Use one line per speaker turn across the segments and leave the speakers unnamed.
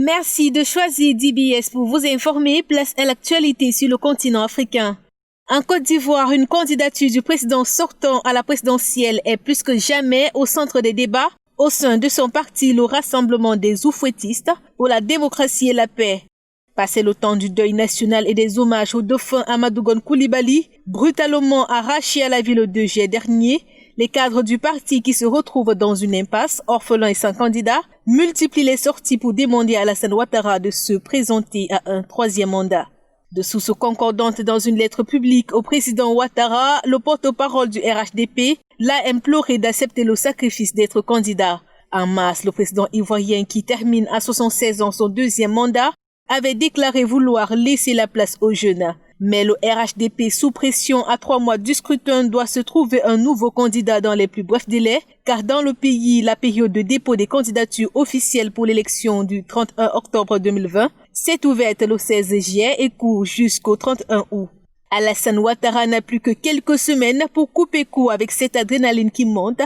Merci de choisir DBS pour vous informer. Place à l'actualité sur le continent africain. En Côte d'Ivoire, une candidature du président sortant à la présidentielle est plus que jamais au centre des débats au sein de son parti, le Rassemblement des Oufouettistes pour la démocratie et la paix. Passé le temps du deuil national et des hommages au dauphin Amadou Gon Coulibaly, brutalement arraché à la vie le 2 juillet dernier, les cadres du parti qui se retrouvent dans une impasse, orphelins et sans candidat, multiplient les sorties pour demander à Alassane Ouattara de se présenter à un troisième mandat. De sources concordantes dans une lettre publique au président Ouattara, le porte-parole du RHDP l'a imploré d'accepter le sacrifice d'être candidat. En mars, le président ivoirien qui termine à 76 ans son deuxième mandat avait déclaré vouloir laisser la place aux jeunes. Mais le RHDP, sous pression à 3 mois du scrutin, doit se trouver un nouveau candidat dans les plus brefs délais, car dans le pays, la période de dépôt des candidatures officielles pour l'élection du 31 octobre 2020 s'est ouverte le 16 juillet et court jusqu'au 31 août. Alassane Ouattara n'a plus que quelques semaines pour couper court avec cette adrénaline qui monte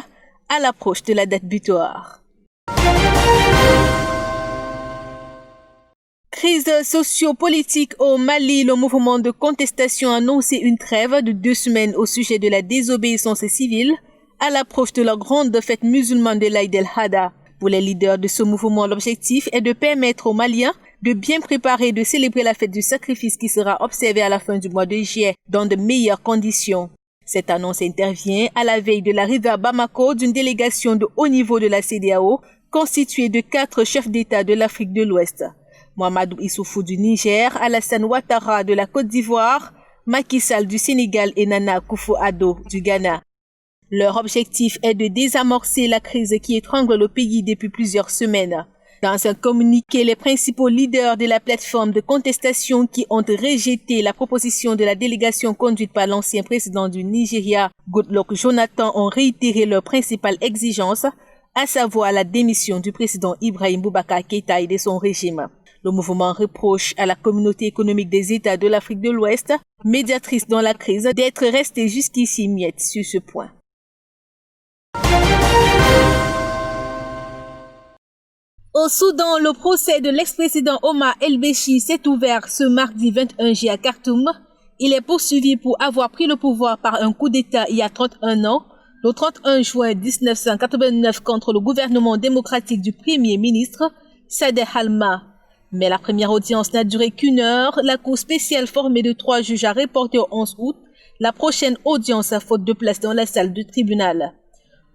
à l'approche de la date butoir. Crise socio-politique au Mali, le mouvement de contestation a annoncé une trêve de 2 semaines au sujet de la désobéissance civile à l'approche de la grande fête musulmane de l'Aïd el-Hadha. Pour les leaders de ce mouvement, l'objectif est de permettre aux Maliens de bien préparer et de célébrer la fête du sacrifice qui sera observée à la fin du mois de juillet dans de meilleures conditions. Cette annonce intervient à la veille de l'arrivée à Bamako d'une délégation de haut niveau de la CEDEAO constituée de 4 chefs d'État de l'Afrique de l'Ouest. Mahamadou Issoufou du Niger, Alassane Ouattara de la Côte d'Ivoire, Macky Sall du Sénégal et Nana Akufo-Addo du Ghana. Leur objectif est de désamorcer la crise qui étrangle le pays depuis plusieurs semaines. Dans un communiqué, les principaux leaders de la plateforme de contestation qui ont rejeté la proposition de la délégation conduite par l'ancien président du Nigeria, Goodluck Jonathan, ont réitéré leur principale exigence, à savoir la démission du président Ibrahim Boubacar Keïta et de son régime. Le mouvement reproche à la communauté économique des États de l'Afrique de l'Ouest, médiatrice dans la crise, d'être restée jusqu'ici muette sur ce point. Au Soudan, le procès de l'ex-président Omar el-Béchir s'est ouvert ce mardi 21 juillet à Khartoum. Il est poursuivi pour avoir pris le pouvoir par un coup d'État il y a 31 ans, le 31 juin 1989, contre le gouvernement démocratique du premier ministre Sadeh Halma. Mais la première audience n'a duré qu'1 heure. La cour spéciale formée de 3 juges a reporté au 11 août la prochaine audience à faute de place dans la salle du tribunal.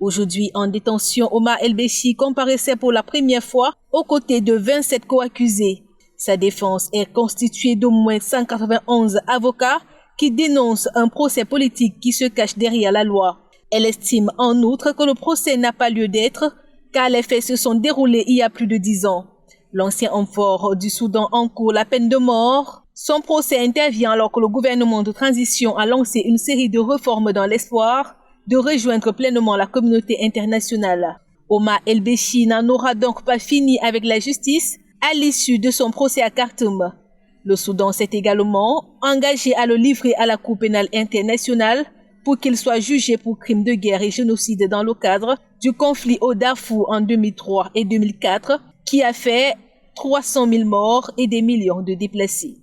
Aujourd'hui en détention, Omar el-Béchir comparaissait pour la première fois aux côtés de 27 co-accusés. Sa défense est constituée d'au moins 191 avocats qui dénoncent un procès politique qui se cache derrière la loi. Elle estime en outre que le procès n'a pas lieu d'être car les faits se sont déroulés il y a plus de 10 ans. L'ancien homme fort du Soudan encourt la peine de mort. Son procès intervient alors que le gouvernement de transition a lancé une série de réformes dans l'espoir de rejoindre pleinement la communauté internationale. Omar el-Béchir n'en aura donc pas fini avec la justice à l'issue de son procès à Khartoum. Le Soudan s'est également engagé à le livrer à la Cour pénale internationale pour qu'il soit jugé pour crimes de guerre et génocide dans le cadre du conflit au Darfour en 2003 et 2004 qui a fait 300 000 morts et des millions de déplacés.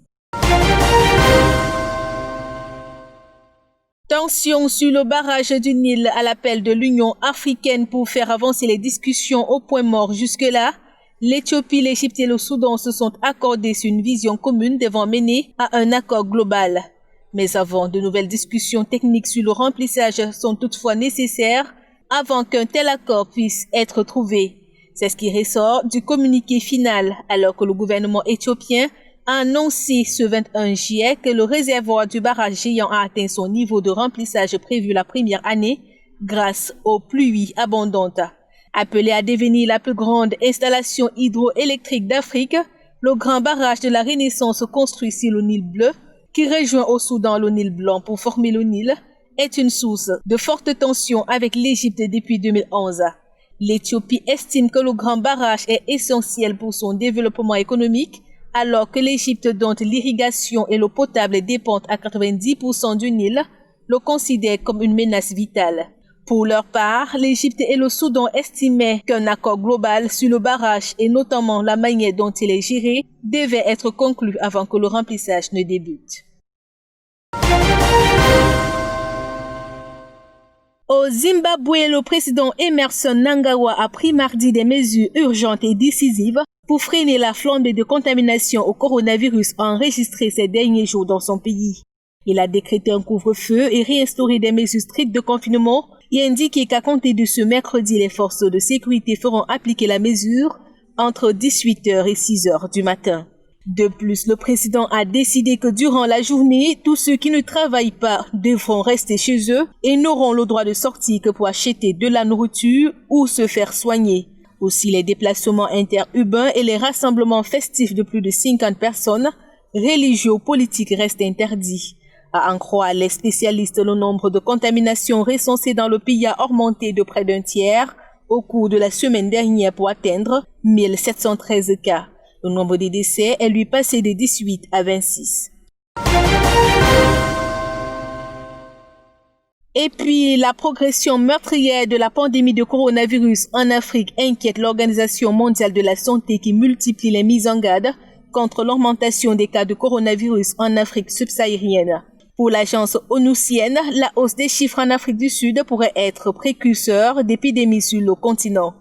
Tension sur le barrage du Nil à l'appel de l'Union africaine pour faire avancer les discussions au point mort jusque-là. L'Éthiopie, l'Égypte et le Soudan se sont accordés sur une vision commune devant mener à un accord global. Mais avant, de nouvelles discussions techniques sur le remplissage sont toutefois nécessaires avant qu'un tel accord puisse être trouvé. C'est ce qui ressort du communiqué final, alors que le gouvernement éthiopien a annoncé ce 21 juillet que le réservoir du barrage géant a atteint son niveau de remplissage prévu la première année grâce aux pluies abondantes. Appelé à devenir la plus grande installation hydroélectrique d'Afrique, le grand barrage de la Renaissance construit sur le Nil bleu, qui rejoint au Soudan le Nil blanc pour former le Nil, est une source de forte tension avec l'Égypte depuis 2011. L'Éthiopie estime que le grand barrage est essentiel pour son développement économique, alors que l'Égypte, dont l'irrigation et l'eau potable dépendent à 90% du Nil, le considère comme une menace vitale. Pour leur part, l'Égypte et le Soudan estimaient qu'un accord global sur le barrage et notamment la manière dont il est géré devait être conclu avant que le remplissage ne débute. Au Zimbabwe, le président Emmerson Mnangagwa a pris mardi des mesures urgentes et décisives pour freiner la flambée de contamination au coronavirus enregistrée ces derniers jours dans son pays. Il a décrété un couvre-feu et réinstauré des mesures strictes de confinement et indiqué qu'à compter de ce mercredi, les forces de sécurité feront appliquer la mesure entre 18h et 6h du matin. De plus, le président a décidé que durant la journée, tous ceux qui ne travaillent pas devront rester chez eux et n'auront le droit de sortir que pour acheter de la nourriture ou se faire soigner. Aussi, les déplacements interurbains et les rassemblements festifs de plus de 50 personnes, religieux ou politiques, restent interdits. À en croire les spécialistes, le nombre de contaminations recensées dans le pays a augmenté de près d'un tiers au cours de la semaine dernière pour atteindre 1713 cas. Le nombre de décès est lui passé de 18 à 26. Et puis, la progression meurtrière de la pandémie de coronavirus en Afrique inquiète l'Organisation mondiale de la santé qui multiplie les mises en garde contre l'augmentation des cas de coronavirus en Afrique subsaharienne. Pour l'agence onusienne, la hausse des chiffres en Afrique du Sud pourrait être précurseur d'épidémies sur le continent.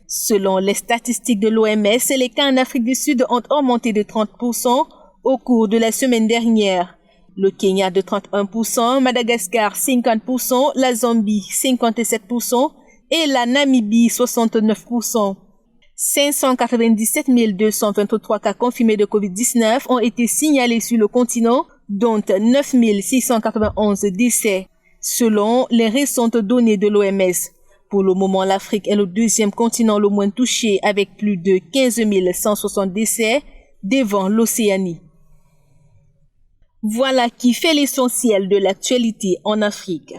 Selon les statistiques de l'OMS, les cas en Afrique du Sud ont augmenté de 30% au cours de la semaine dernière. Le Kenya de 31%, Madagascar 50%, la Zambie 57% et la Namibie 69%. 597 223 cas confirmés de Covid-19 ont été signalés sur le continent, dont 9 691 décès, selon les récentes données de l'OMS. Pour le moment, l'Afrique est le deuxième continent le moins touché avec plus de 15 160 décès devant l'Océanie. Voilà qui fait l'essentiel de l'actualité en Afrique.